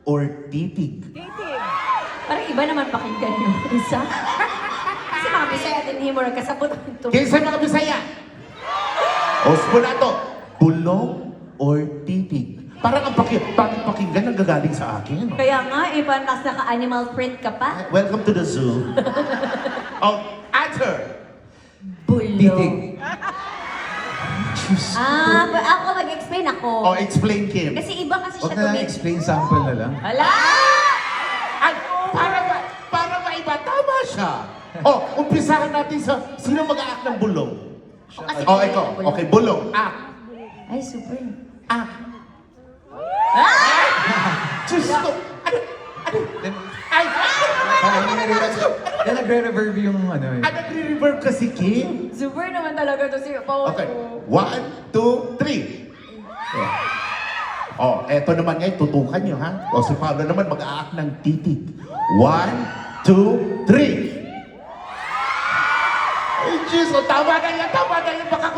or titig? Parang iba naman pakinggan yung isa. Kasi mga Bisaya din hindi mo nagkasabot ang tubig. Kaya sa mga Bisaya. O, simula to. Bulong or titig? Parang ang pakinggan ang gagaling sa akin. Kaya nga, iba naka-animal print ka pa. Welcome to the zoo. Oh, answer. Bulong. Titig. Ako mag-explain ako. Oh, explain, Kim. Kasi iba kasi Huwag siya na lang tumig. explain, sample na lang. Hala! Ay, para maiba, tama siya. Oh, umpisahan natin sa sino mag-aak ng bulong. Kasi Oh, kaya ikaw. yung bulong. Okay, bulong. Ak. Ay, super. Ak. Diyos ko. Ay, Then nagre-reverb yung ano eh. nagre-reverb kasi, Kim. Super naman talaga to si Pao. Okay. 1, 2, 3. Oh, eto naman ngayon, tutukan nyo, ha? O, si Pablo naman mag-aak ng titig. 1, 2, 3. Ay, Diyos, oh, tama na yan, baka